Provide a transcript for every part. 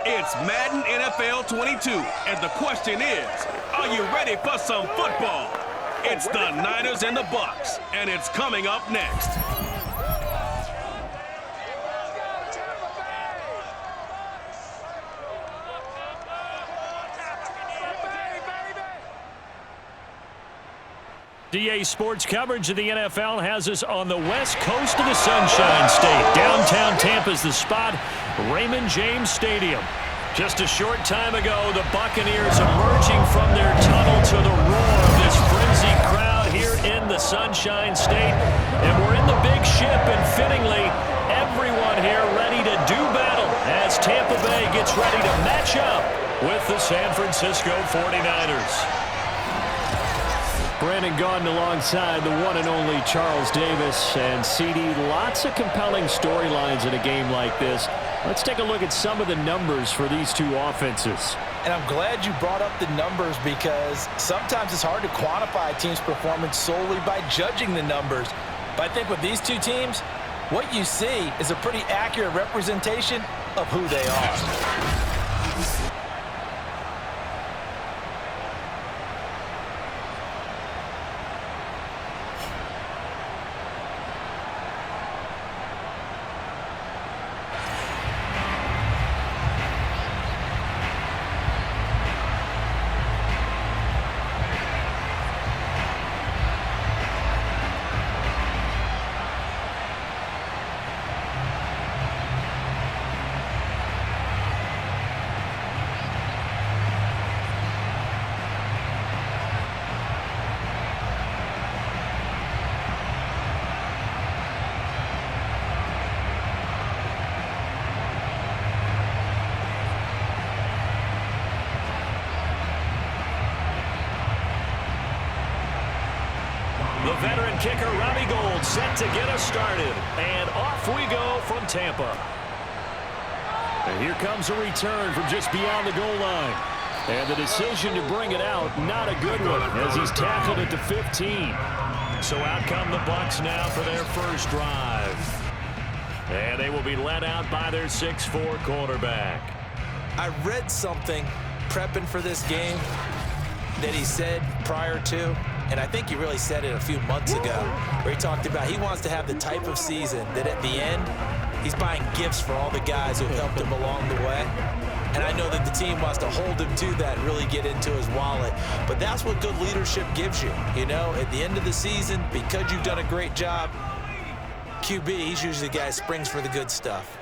It's Madden NFL 22, and the question is, are you ready for some football? It's the Niners and the Bucs, and it's coming up next. DA Sports coverage of the NFL has us on the west coast of the Sunshine State. Downtown Tampa's the spot, Raymond James Stadium. Just a short time ago, the Buccaneers emerging from their tunnel to the roar of this frenzied crowd here in the Sunshine State. And we're in the big ship, and fittingly, everyone here ready to do battle as Tampa Bay gets ready to match up with the San Francisco 49ers. Brandon Gaudin alongside the one and only Charles Davis. And CD, lots of compelling storylines in a game like this. Let's take a look at some of the numbers for these two offenses. And I'm glad you brought up the numbers, because sometimes it's hard to quantify a team's performance solely by judging the numbers. But I think with these two teams, what you see is a pretty accurate representation of who they are. The veteran kicker, Robbie Gould, set to get us started. And off we go from Tampa. And here comes a return from just beyond the goal line. And the decision to bring it out, not a good one, as he's tackled at the 15. So out come the Bucs now for their first drive. And they will be led out by their 6'4" quarterback. I read something prepping for this game that he said prior to, and I think he really said it a few months ago, where he talked about he wants to have the type of season that at the end, he's buying gifts for all the guys who have helped him along the way. And I know that the team wants to hold him to that and really get into his wallet. But that's what good leadership gives you. You know, at the end of the season, because you've done a great job, QB, he's usually the guy who springs for the good stuff.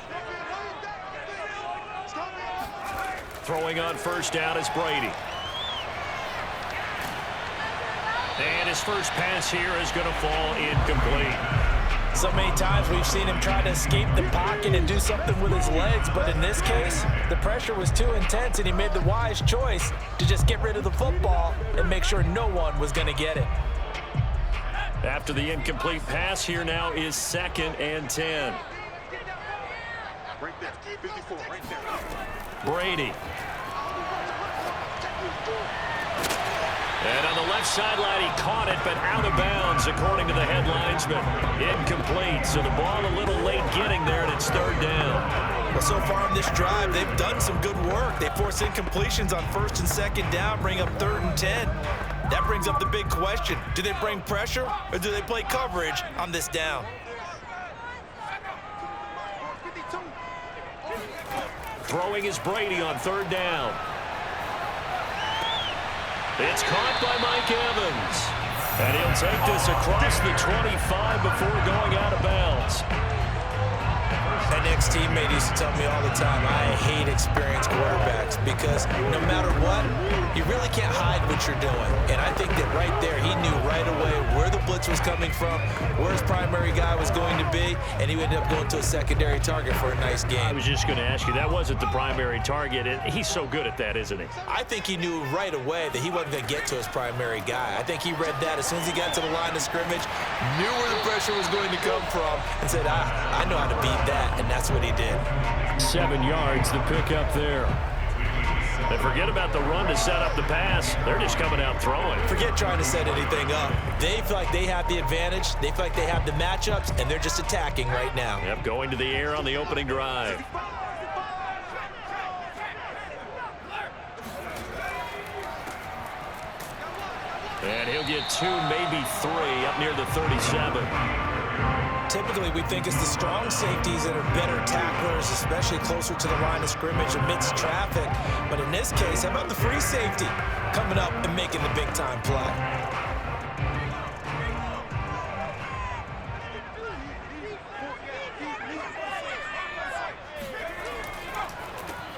Throwing on first down is Brady. And his first pass here is going to fall incomplete. So many times we've seen him try to escape the pocket and do something with his legs, but in this case, the pressure was too intense, and he made the wise choice to just get rid of the football and make sure no one was going to get it. After the incomplete pass, here now is 2nd and 10. Right there, 54, right there. Brady. And on the left sideline, he caught it, but out of bounds, according to the head linesman. Incomplete, so the ball a little late getting there, and it's 3rd down. Well, so far in this drive, they've done some good work. They force incompletions on 1st and 2nd down, bring up 3rd and 10. That brings up the big question. Do they bring pressure, or do they play coverage on this down? Throwing is Brady on 3rd down. It's caught by Mike Evans. And he'll take this across the 25 before going out of bounds. That ex-teammate used to tell me all the time, I hate experienced quarterbacks, because no matter what, you really can't hide what you're doing. And I think that right there, he knew right away where the blitz was coming from, where his primary guy was going to be, and he ended up going to a secondary target for a nice game. I was just going to ask you, that wasn't the primary target, and he's so good at that, isn't he? I think he knew right away that he wasn't going to get to his primary guy. I think he read that as soon as he got to the line of scrimmage, knew where the pressure was going to come from, and said, I know how to beat that, and that's what he did. 7 yards, the pickup there. And forget about the run to set up the pass. They're just coming out throwing. Forget trying to set anything up. They feel like they have the advantage. They feel like they have the matchups, and they're just attacking right now. Yep, going to the air on the opening drive. And he'll get 2, maybe 3, up near the 37. Typically, we think it's the strong safeties that are better tacklers, especially closer to the line of scrimmage amidst traffic. But in this case, how about the free safety coming up and making the big-time play?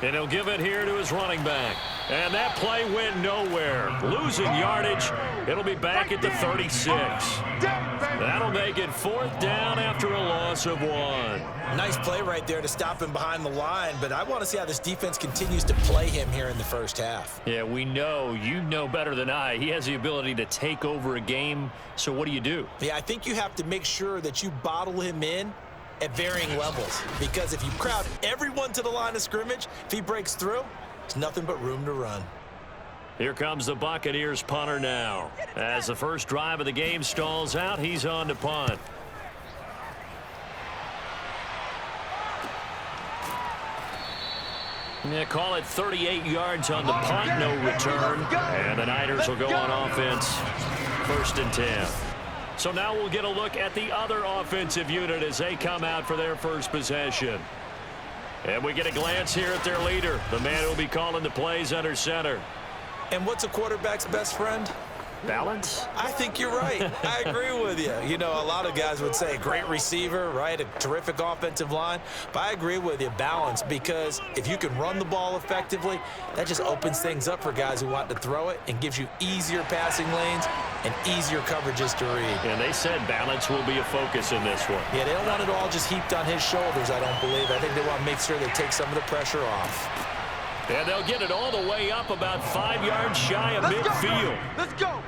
And he'll give it here to his running back. And that play went nowhere. Losing yardage. It'll be back at the 36. That'll make it 4th down after a loss of 1. Nice play right there to stop him behind the line, but I want to see how this defense continues to play him here in the first half. Yeah, we know. You know better than I. He has the ability to take over a game. So what do? Yeah, I think you have to make sure that you bottle him in at varying levels, because if you crowd everyone to the line of scrimmage, if he breaks through, there's nothing but room to run. Here comes the Buccaneers punter now. As the first drive of the game stalls out, he's on to punt. Yeah, call it 38 yards on the punt, no return. And the Niners will go on offense, 1st and 10. So now we'll get a look at the other offensive unit as they come out for their first possession. And we get a glance here at their leader, the man who will be calling the plays under center. And what's a quarterback's best friend? Balance? I think you're right. I agree with you. You know, a lot of guys would say great receiver, right? A terrific offensive line. But I agree with you, balance, because if you can run the ball effectively, that just opens things up for guys who want to throw it and gives you easier passing lanes and easier coverages to read. And they said balance will be a focus in this one. Yeah, they don't want it all just heaped on his shoulders, I don't believe. I think they want to make sure they take some of the pressure off. And they'll get it all the way up about 5 yards shy of midfield. Let's go.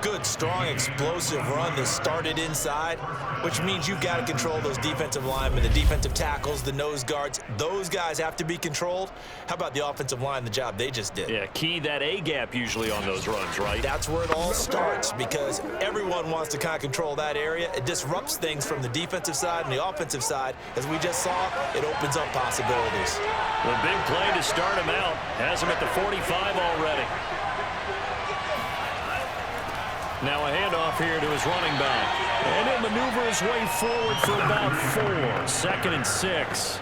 Good, strong, explosive run that started inside, which means you've got to control those defensive linemen, the defensive tackles, the nose guards. Those guys have to be controlled. How about the offensive line, the job they just did? Yeah, key that A-gap usually on those runs, right? That's where it all starts, because everyone wants to kind of control that area. It disrupts things from the defensive side and the offensive side. As we just saw, it opens up possibilities. The big play to start him out has him at the 45 already. Now a handoff here to his running back. And he'll maneuver his way forward for about 4. 2nd and 6.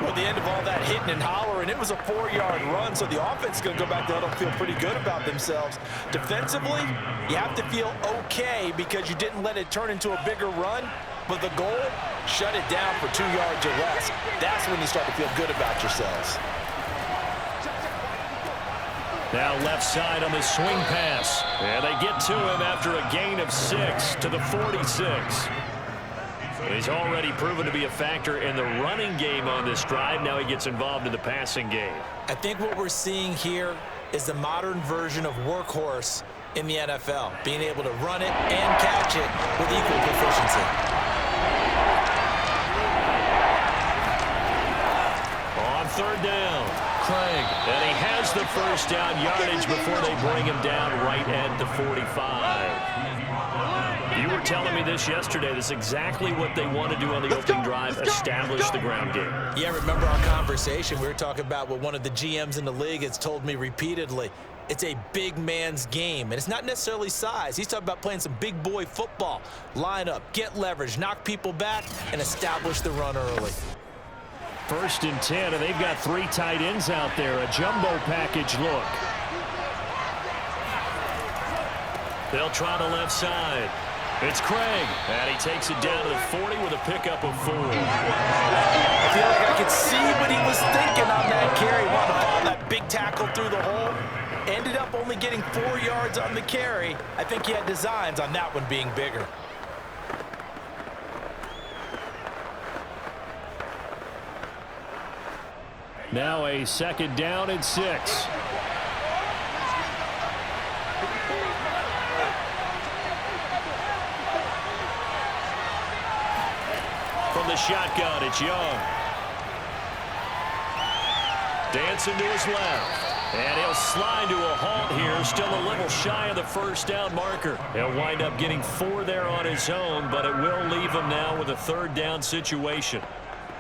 Well, at the end of all that hitting and hollering, it was a 4-yard run, so the offense is going to go back there and feel pretty good about themselves. Defensively, you have to feel okay because you didn't let it turn into a bigger run, but the goal, shut it down for 2 yards or less. That's when you start to feel good about yourselves. Now left side on the swing pass. And they get to him after a gain of 6 to the 46. He's already proven to be a factor in the running game on this drive. Now he gets involved in the passing game. I think what we're seeing here is the modern version of workhorse in the NFL, being able to run it and catch it with equal proficiency. On 3rd down, Craig. And he has the first down yardage before they bring him down right at the 45. You were telling me this yesterday. This is exactly what they want to do on the opening drive, establish the ground game. Yeah, remember our conversation. We were talking about what one of the GMs in the league has told me repeatedly. It's a big man's game, and it's not necessarily size. He's talking about playing some big boy football. Line up, get leverage, knock people back, and establish the run early. 1st and 10, and they've got 3 tight ends out there. A jumbo package look. They'll try the left side. It's Craig, and he takes it down to the 40 with a pickup of 4. I feel like I could see what he was thinking on that carry. Wanted to follow that big tackle through the hole. Ended up only getting 4 yards on the carry. I think he had designs on that one being bigger. Now a 2nd down and 6. From the shotgun, it's Young. Dancing to his left. And he'll slide to a halt here, still a little shy of the first down marker. He'll wind up getting 4 there on his own, but it will leave him now with a 3rd down situation.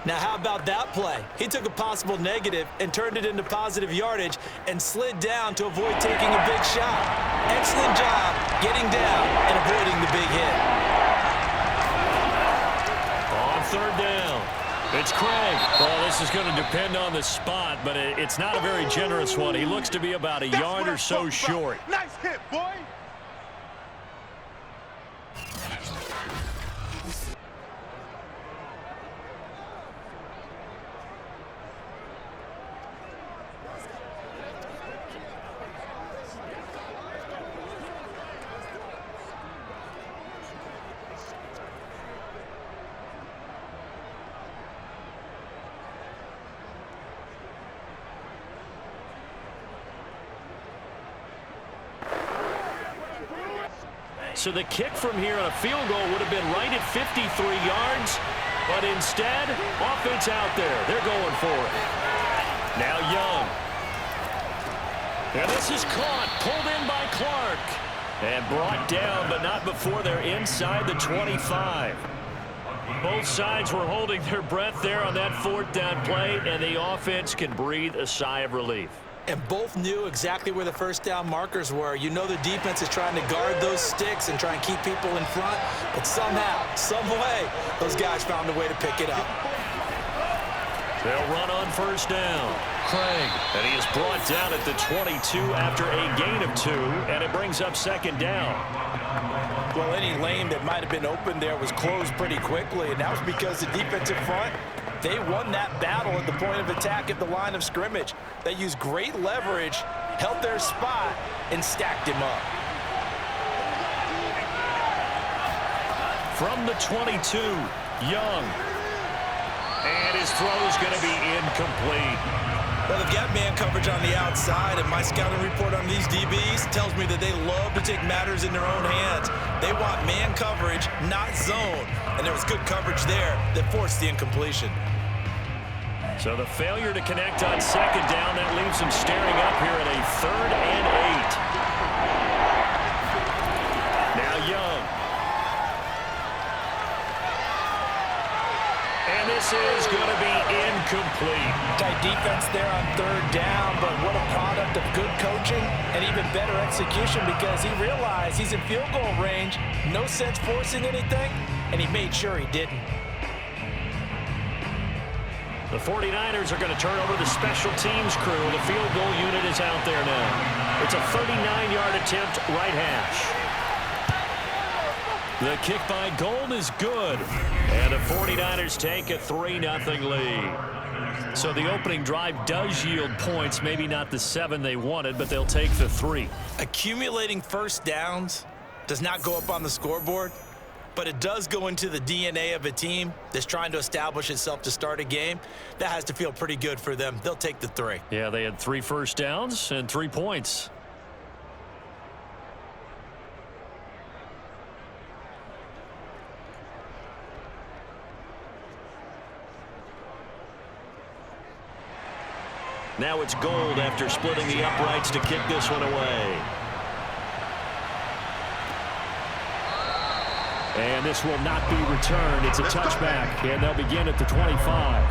Now, how about that play? He took a possible negative and turned it into positive yardage and slid down to avoid taking a big shot. Excellent job getting down and avoiding the big hit. On third down, it's Craig. Well, this is going to depend on the spot, but it's not a very generous one. He looks to be about a yard or so short. Nice hit, boy. So the kick from here on a field goal would have been right at 53 yards, but instead, offense out there. They're going for it. Now Young. And this is caught, pulled in by Clark, and brought down, but not before they're inside the 25. Both sides were holding their breath there on that fourth down play, and the offense can breathe a sigh of relief. And both knew exactly where the first down markers were. You know the defense is trying to guard those sticks and try and keep people in front, but somehow, some way, those guys found a way to pick it up. They'll run on first down. Craig, and he is brought down at the 22 after a gain of 2, and it brings up second down. Well, any lane that might have been open there was closed pretty quickly, and that was because the defensive front, they won that battle at the point of attack at the line of scrimmage. They used great leverage, held their spot, and stacked him up. From the 22, Young. And his throw is going to be incomplete. Well, they've got man coverage on the outside, and my scouting report on these DBs tells me that they love to take matters in their own hands. They want man coverage, not zone. And there was good coverage there that forced the incompletion. So the failure to connect on second down, that leaves them staring up here at a 3rd and 8. Now Young. And this is going to be incomplete. Tight defense there on third down, but what a product of good coaching and even better execution because he realized he's in field goal range, no sense forcing anything, and he made sure he didn't. The 49ers are going to turn over the special teams crew. The field goal unit is out there now. It's a 39-yard attempt, right hash. The kick by Gold is good. And the 49ers take a 3-0 lead. So the opening drive does yield points, maybe not the 7 they wanted, but they'll take the 3. Accumulating first downs does not go up on the scoreboard, but it does go into the DNA of a team that's trying to establish itself to start a game. That has to feel pretty good for them. They'll take the 3. Yeah, they had 3 first downs and 3 points. Now it's Gold after splitting the uprights to kick this one away. And this will not be returned. It's a touchback, and they'll begin at the 25.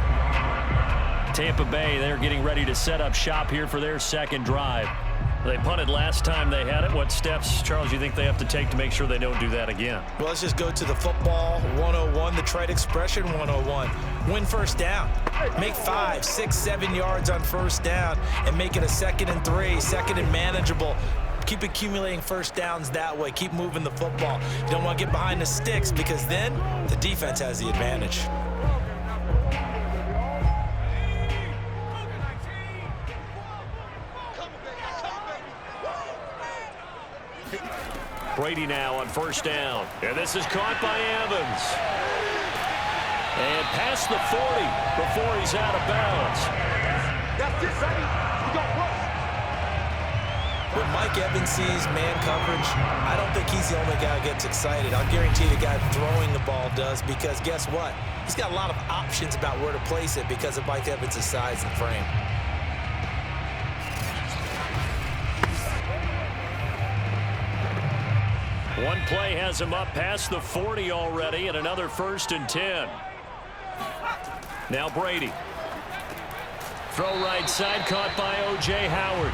Tampa Bay, they're getting ready to set up shop here for their second drive. They punted last time they had it. What steps, Charles, you think they have to take to make sure they don't do that again? Well, let's just go to the football 101, the trade expression 101. Win first down. Make 5, 6, 7 yards on first down and make it a 2nd and 3, 2nd and manageable. Keep accumulating first downs that way. Keep moving the football. You don't want to get behind the sticks because then the defense has the advantage. Brady now on first down. And this is caught by Evans. And past the 40 before he's out of bounds. That's it, baby. We gon' work. When Mike Evans sees man coverage, I don't think he's the only guy who gets excited. I'll guarantee the guy throwing the ball does because guess what? He's got a lot of options about where to place it because of Mike Evans' size and frame. One play has him up past the 40 already and another 1st and 10. Now Brady. Throw right side, caught by O.J. Howard.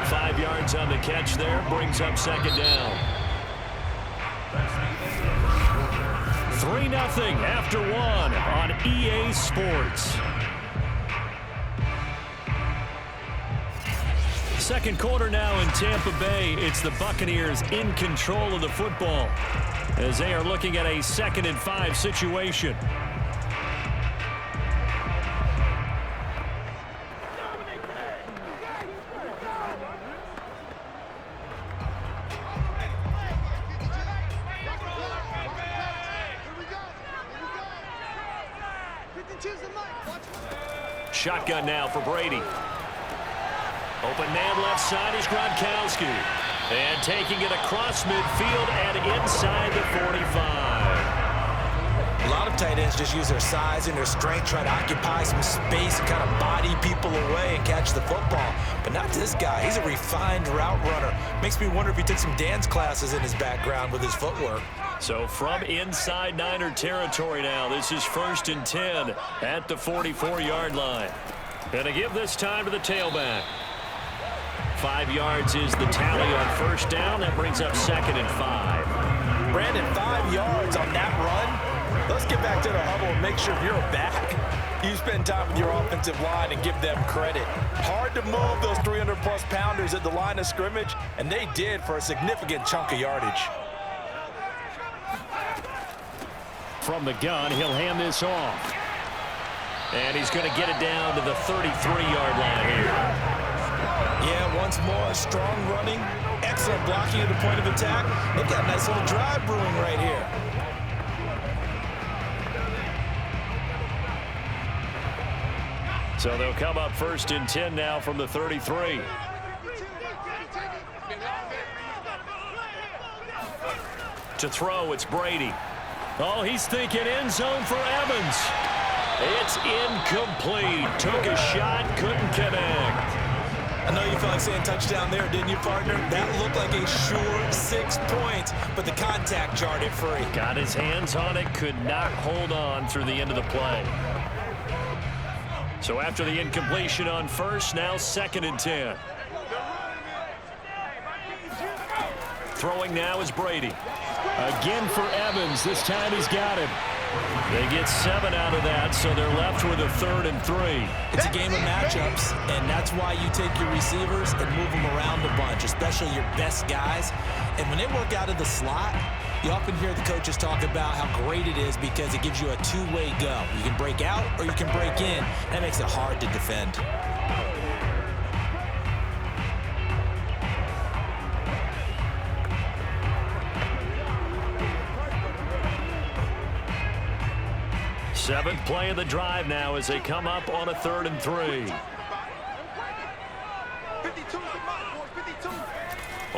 5 yards on the catch there, brings up second down. 3-0 after 1 on EA Sports. Second quarter now in Tampa Bay. It's the Buccaneers in control of the football as they are looking at a 2nd and 5 situation. Shotgun now for Brady. Open man left side is Gronkowski. And taking it across midfield and inside the 45. A lot of tight ends just use their size and their strength, try to occupy some space and kind of body people away and catch the football. But not this guy. He's a refined route runner. Makes me wonder if he took some dance classes in his background with his footwork. So from inside Niner territory now, this is 1st and 10 at the 44-yard line. And to give this time to the tailback. 5 yards is the tally on first down. That brings up 2nd and 5. Brandon, 5 yards on that run. Let's get back to the huddle and make sure you're back. You spend time with your offensive line and give them credit. Hard to move those 300-plus pounders at the line of scrimmage, and they did for a significant chunk of yardage. From the gun, he'll hand this off. And he's going to get it down to the 33-yard line here. Yeah, once more, strong running, excellent blocking at the point of attack. They've got a nice little drive brewing right here. So they'll come up 1st and 10 now from the 33. To throw, it's Brady. Oh, he's thinking end zone for Evans. It's incomplete. Took a shot, couldn't connect. I know you felt like saying touchdown there, didn't you, partner? That looked like a sure 6 points, but the contact jarred it free. Got his hands on it, could not hold on through the end of the play. So after the incompletion on first, now 2nd and 10. Throwing now is Brady. Again for Evans. This time he's got him. They get 7 out of that, so they're left with a 3rd and 3. It's a game of matchups, and that's why you take your receivers and move them around a bunch, especially your best guys. And when they work out of the slot, you often hear the coaches talk about how great it is because it gives you a two-way go. You can break out or you can break in. That makes it hard to defend. Seventh play of the drive now as they come up on a 3rd and 3.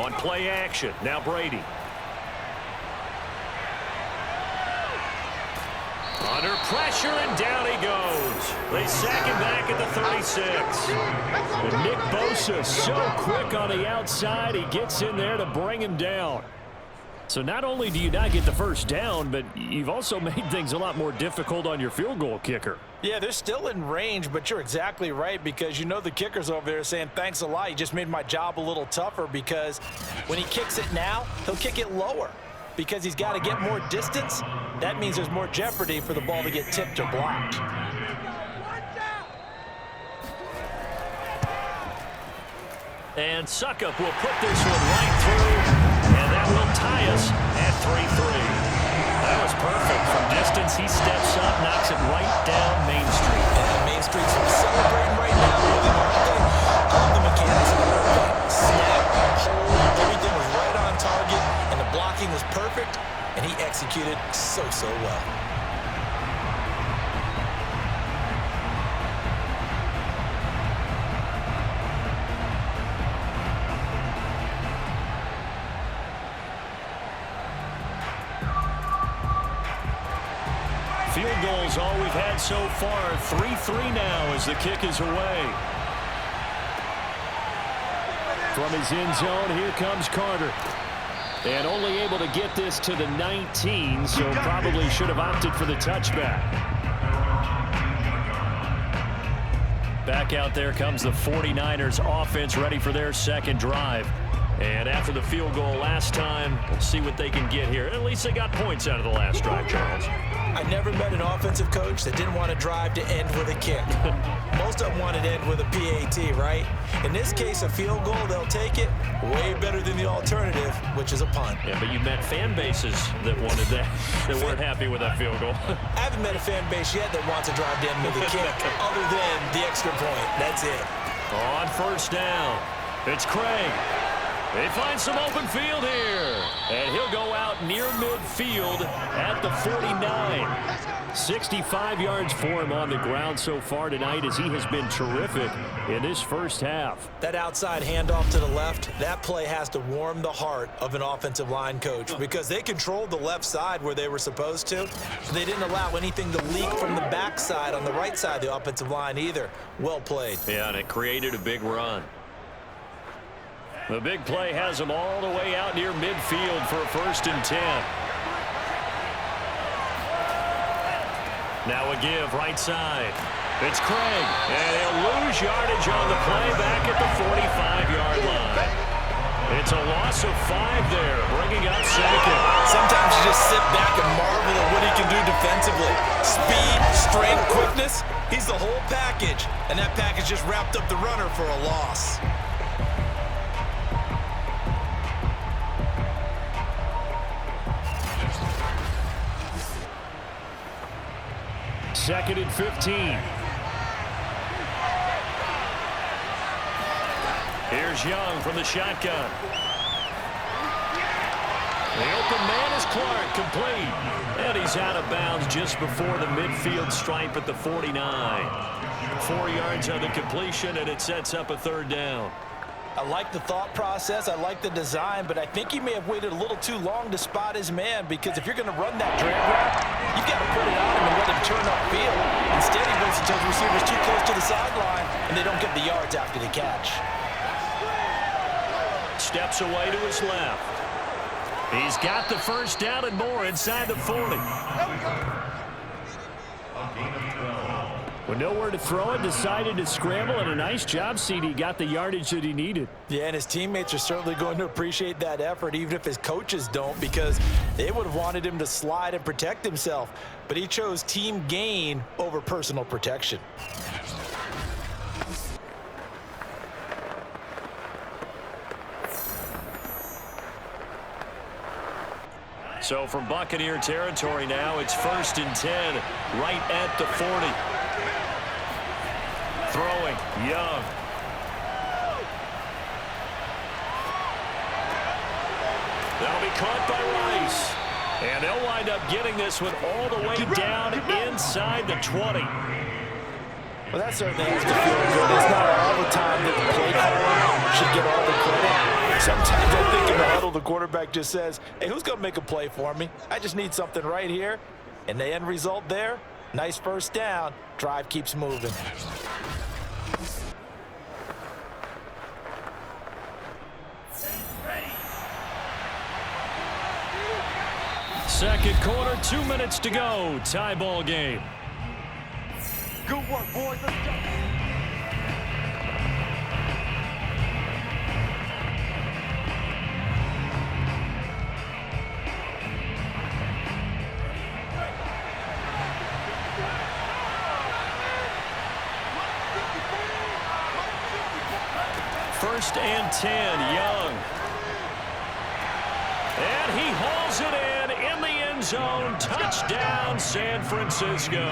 On play action, now Brady. Under pressure, and down he goes. They sack him back at the 36. And Nick Bosa so quick on the outside, he gets in there to bring him down. So not only do you not get the first down, but you've also made things a lot more difficult on your field goal kicker. Yeah, they're still in range, but you're exactly right because you know the kicker's over there saying, thanks a lot. You just made my job a little tougher because when he kicks it now, he'll kick it lower because he's got to get more distance. That means there's more jeopardy for the ball to get tipped or blocked. And Suckup will put this one right through. And that will tie us at 3-3. That was perfect. From distance, he steps up, knocks it right down Main Street. And Main Street's celebrating right now with him, aren't they? All the mechanics of the whole thing. Snap, hold, everything was right on target, and the blocking was perfect, and he executed so well. Field goals all we've had so far. 3-3 now as the kick is away. From his end zone, here comes Carter. And only able to get this to the 19, so probably should have opted for the touchback. Back out there comes the 49ers offense ready for their second drive. And after the field goal last time, we'll see what they can get here. At least they got points out of the last drive, Charles. I never met an offensive coach that didn't want to drive to end with a kick. Most of them wanted to end with a PAT, right? In this case, a field goal, they'll take it. Way better than the alternative, which is a punt. Yeah, but you met fan bases that wanted that, that weren't happy with that field goal. I haven't met a fan base yet that wants to drive to end with a kick, other than the extra point. That's it. On first down, it's Craig. They find some open field here, and he'll go out near midfield at the 49. 65 yards for him on the ground so far tonight as he has been terrific in this first half. That outside handoff to the left, that play has to warm the heart of an offensive line coach because they controlled the left side where they were supposed to. They didn't allow anything to leak from the backside on the right side of the offensive line either. Well played. Yeah, and it created a big run. The big play has them all the way out near midfield for a 1st and 10. Now a give right side. It's Craig, and he'll lose yardage on the play back at the 45-yard line. It's a loss of 5 there, bringing up second. Sometimes you just sit back and marvel at what he can do defensively. Speed, strength, quickness, he's the whole package. And that package just wrapped up the runner for a loss. Second and 15. Here's Young from the shotgun. The open man is Clark, complete. And he's out of bounds just before the midfield stripe at the 49. 4 yards on the completion, and it sets up a 3rd down. I like the thought process, I like the design, but I think he may have waited a little too long to spot his man because if you're going to run that drag route, you've got to put it on him and let him turn upfield. Instead, he waits until the receiver's too close to the sideline and they don't get the yards after the catch. Steps away to his left. He's got the 1st down and more inside the 40. With nowhere to throw it, decided to scramble, and a nice job, CD. Got the yardage that he needed. Yeah, and his teammates are certainly going to appreciate that effort, even if his coaches don't, because they would have wanted him to slide and protect himself. But he chose team gain over personal protection. So from Buccaneer territory now, it's 1st and 10, right at the 40. Throwing, Young. That'll be caught by Rice. And they'll wind up getting this one all the way down inside the 20. Well, that certainly has to feel good. It's not all the time that the play caller should get all the credit. Sometimes I think in the huddle, the quarterback just says, hey, who's going to make a play for me? I just need something right here. And the end result there, nice 1st down. Drive keeps moving. Second quarter, 2 minutes to go. Tie ball game. Good work, boys. Let's go. First and 10, Young. And he hauls it in the end zone. Touchdown, San Francisco.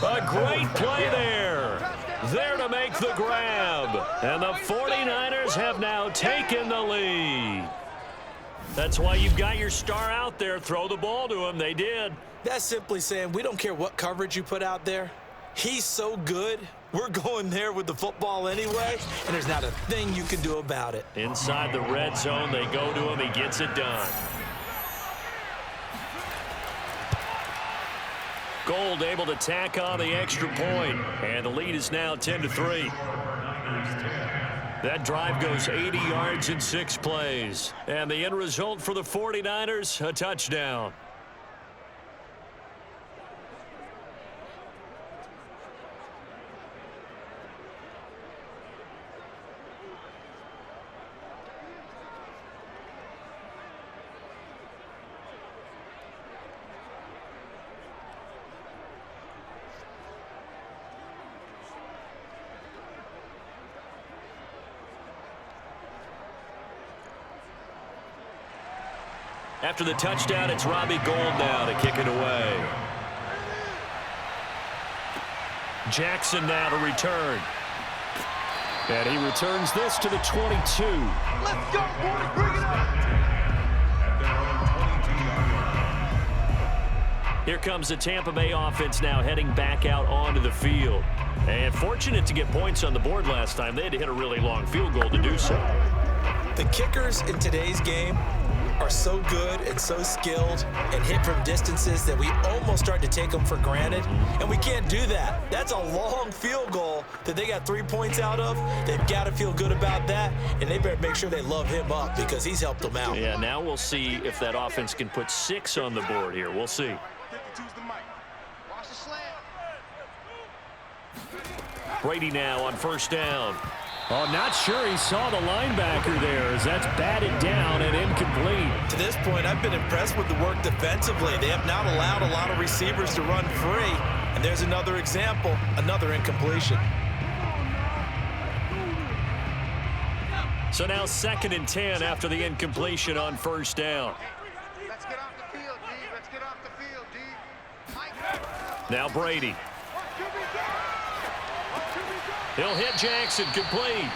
A great play there. There to make the grab. And the 49ers have now taken the lead. That's why you've got your star out there. Throw the ball to him. They did. That's simply saying we don't care what coverage you put out there. He's so good. We're going there with the football anyway, and there's not a thing you can do about it. Inside the red zone, they go to him. He gets it done. Gold able to tack on the extra point, and the lead is now 10-3. That drive goes 80 yards in 6 plays, and the end result for the 49ers, a touchdown. After the touchdown, it's Robbie Gould now to kick it away. Jackson now to return. And he returns this to the 22. Let's go, boys. Bring it up. Here comes the Tampa Bay offense now heading back out onto the field. And fortunate to get points on the board last time. They had to hit a really long field goal to do so. The kickers in today's game are so good and so skilled and hit from distances that we almost start to take them for granted, and we can't do that. That's a long field goal that they got 3 points out of. They've got to feel good about that, and they better make sure they love him up because he's helped them out. Yeah, now we'll see if that offense can put 6 on the board here. We'll see. Brady now on first down. Oh, not sure he saw the linebacker there as that's batted down and incomplete. To this point, I've been impressed with the work defensively. They have not allowed a lot of receivers to run free. And there's another example, another incompletion. So now 2nd and 10 after the incompletion on first down. Let's get off the field, D. Let's get off the field, D. Now Brady. He'll hit Jackson, complete.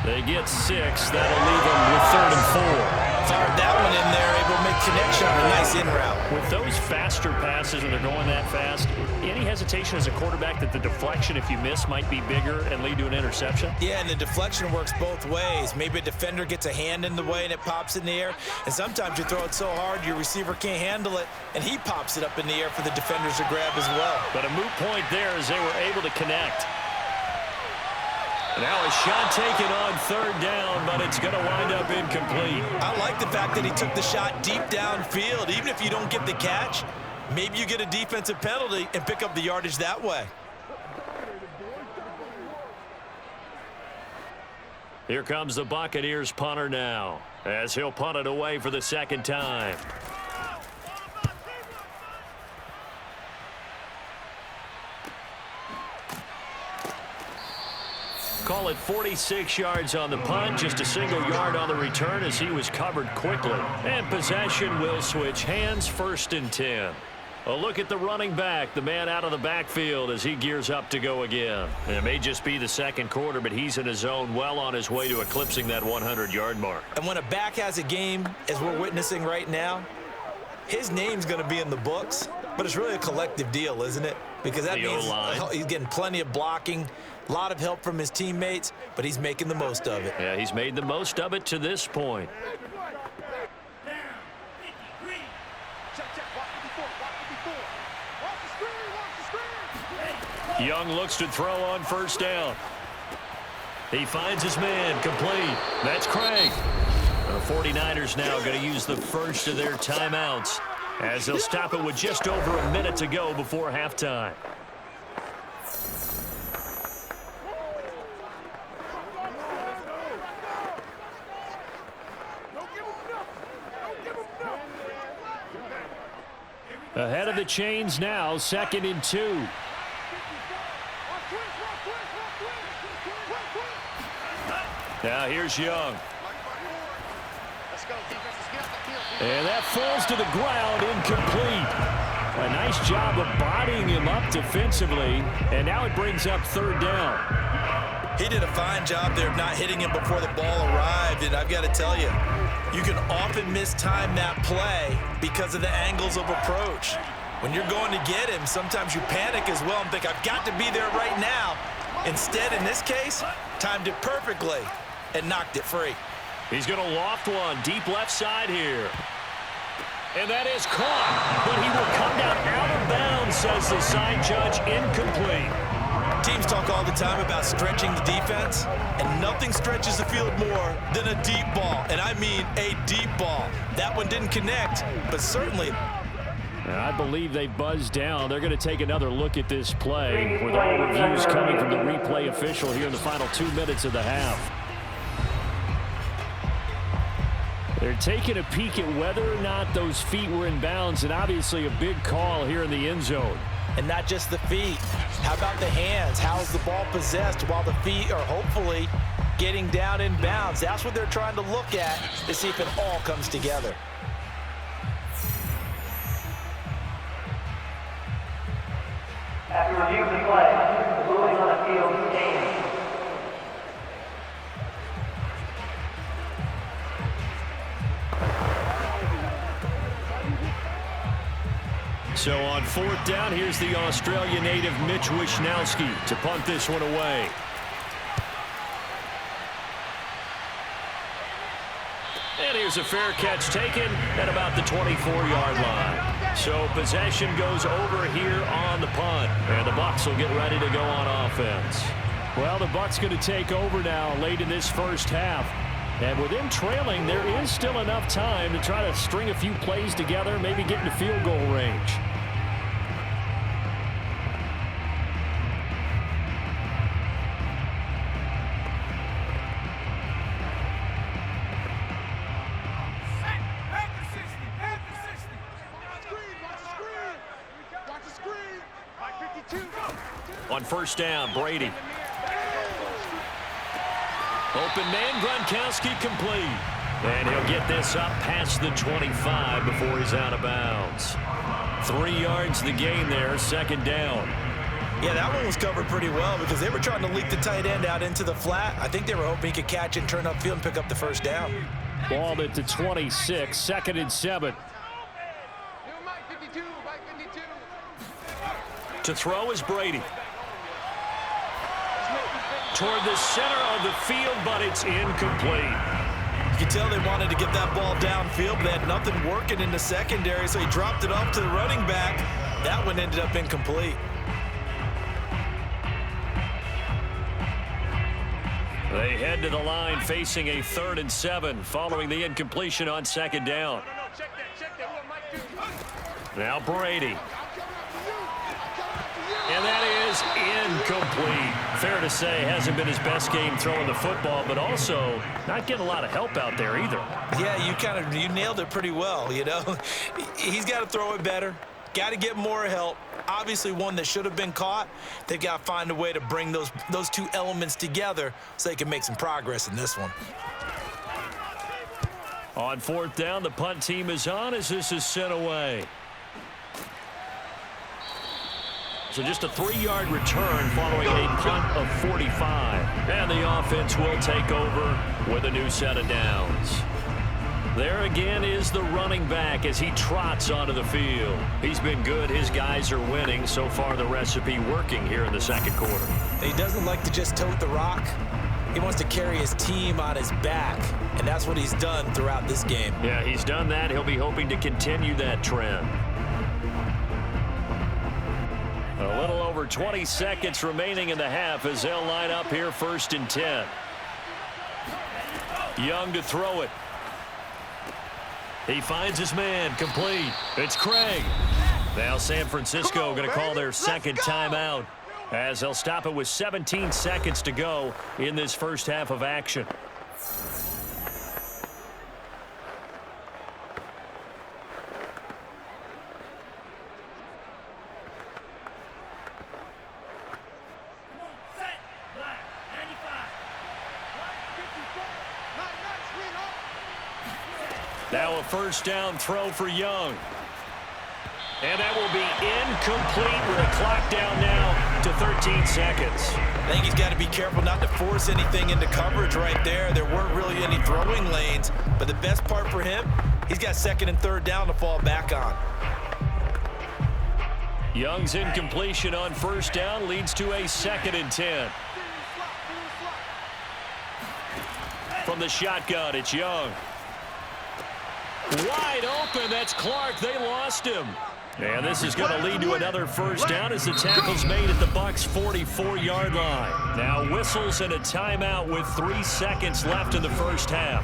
They get 6. That'll leave them with 3rd and 4. Fired that one in there, able to make connection on a nice in route. With those faster passes and they're going that fast, any hesitation as a quarterback that the deflection, if you miss, might be bigger and lead to an interception? Yeah, and the deflection works both ways. Maybe a defender gets a hand in the way and it pops in the air. And sometimes you throw it so hard your receiver can't handle it, and he pops it up in the air for the defenders to grab as well. But a moot point there as they were able to connect. Now a shot taken on 3rd down, but it's going to wind up incomplete. I like the fact that he took the shot deep downfield. Even if you don't get the catch, maybe you get a defensive penalty and pick up the yardage that way. Here comes the Buccaneers punter now, as he'll punt it away for the 2nd time. Call it 46 yards on the punt, just a single yard on the return as he was covered quickly. And possession will switch hands, 1st and 10. A look at the running back, the man out of the backfield as he gears up to go again. It may just be the 2nd quarter, but he's in his zone, well on his way to eclipsing that 100-yard mark. And when a back has a game, as we're witnessing right now, his name's going to be in the books, but it's really a collective deal, isn't it? Because that means he's getting plenty of blocking, a lot of help from his teammates, but he's making the most of it. Yeah, he's made the most of it to this point. Young looks to throw on first down. He finds his man, complete. That's Craig. The 49ers now going to use the first of their timeouts as they'll stop it with just over a minute to go before halftime. Ahead of the chains now, 2nd and 2. Now here's Young. And that falls to the ground, incomplete. A nice job of bodying him up defensively, and now it brings up 3rd down. He did a fine job there of not hitting him before the ball arrived, and I've got to tell you, you can often mistime that play because of the angles of approach. When you're going to get him, sometimes you panic as well and think, I've got to be there right now. Instead, in this case, timed it perfectly and knocked it free. He's going to loft one deep left side here. And that is caught, but he will come down out of bounds, says the side judge, incomplete. Teams talk all the time about stretching the defense, and nothing stretches the field more than a deep ball, and I mean a deep ball. That one didn't connect, but certainly. I believe they buzzed down. They're going to take another look at this play with all reviews coming from the replay official here in the final 2 minutes of the half. They're taking a peek at whether or not those feet were in bounds, and obviously a big call here in the end zone. And not just the feet. How about the hands? How's the ball possessed while the feet are hopefully getting down in bounds? That's what they're trying to look at to see if it all comes together. review the play. The ruling on the field stands. So on 4th down, here's the Australia native Mitch Wishnowski to punt this one away. And here's a fair catch taken at about the 24-yard line. So possession goes over here on the punt. And the Bucs will get ready to go on offense. Well, the Bucs going to take over now late in this first half. And with them trailing, there is still enough time to try to string a few plays together, maybe get into field goal range. On 1st down, Brady. Open man, Gronkowski complete. And he'll get this up past the 25 before he's out of bounds. 3 yards the gain there, 2nd down. Yeah, that one was covered pretty well because they were trying to leak the tight end out into the flat. I think they were hoping he could catch and turn upfield and pick up the 1st down. Ball at the 26, 2nd and 7. To throw is Brady. Toward the center of the field, but it's incomplete. You could tell they wanted to get that ball downfield, but they had nothing working in the secondary, so he dropped it off to the running back. That one ended up incomplete. They head to the line facing a 3rd and 7 following the incompletion on 2nd down. Now Brady. And that is incomplete. Fair to say, hasn't been his best game throwing the football, but also not getting a lot of help out there either. Yeah, you nailed it pretty well, you know. He's got to throw it better. Got to get more help. Obviously one that should have been caught. They've got to find a way to bring those two elements together so they can make some progress in this one. On 4th down, the punt team is on as this is sent away. So just a 3-yard return following a punt of 45. And the offense will take over with a new set of downs. There again is the running back as he trots onto the field. He's been good. His guys are winning. So far, the recipe working here in the 2nd quarter. He doesn't like to just tote the rock. He wants to carry his team on his back, and that's what he's done throughout this game. Yeah, he's done that. He'll be hoping to continue that trend. A little over 20 seconds remaining in the half as they'll line up here 1st and 10. Young to throw it. He finds his man, complete. It's Craig. Now San Francisco going to call their 2nd timeout as they'll stop it with 17 seconds to go in this first half of action. Now a 1st down throw for Young. And that will be incomplete with a clock down now to 13 seconds. I think he's got to be careful not to force anything into coverage right there. There weren't really any throwing lanes, but the best part for him, he's got 2nd and 3rd down to fall back on. Young's incompletion on 1st down leads to a 2nd and 10. From the shotgun, it's Young. Wide open, that's Clark. They lost him. And this is going to lead to another 1st down as the tackle's made at the Bucs' 44-yard line. Now whistles and a timeout with 3 seconds left in the first half.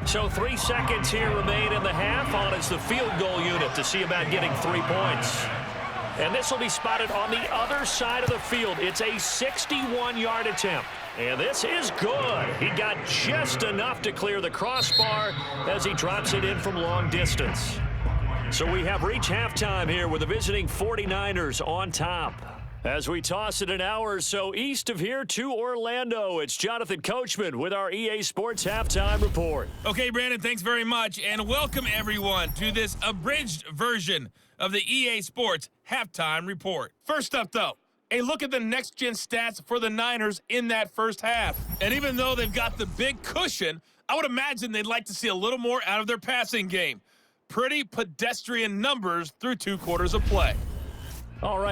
So 3 seconds here remain in the half. On is the field goal unit to see about getting 3 points. And this will be spotted on the other side of the field. It's a 61-yard attempt. And this is good. He got just enough to clear the crossbar as he drops it in from long distance. So we have reached halftime here with the visiting 49ers on top. As we toss it an hour or so east of here to Orlando, it's Jonathan Coachman with our EA Sports Halftime Report. Okay, Brandon, thanks very much, and welcome everyone to this abridged version of the EA Sports Halftime Report. First up, though, a look at the next-gen stats for the Niners in that first half. And even though they've got the big cushion, I would imagine they'd like to see a little more out of their passing game. Pretty pedestrian numbers through 2 quarters of play. All right.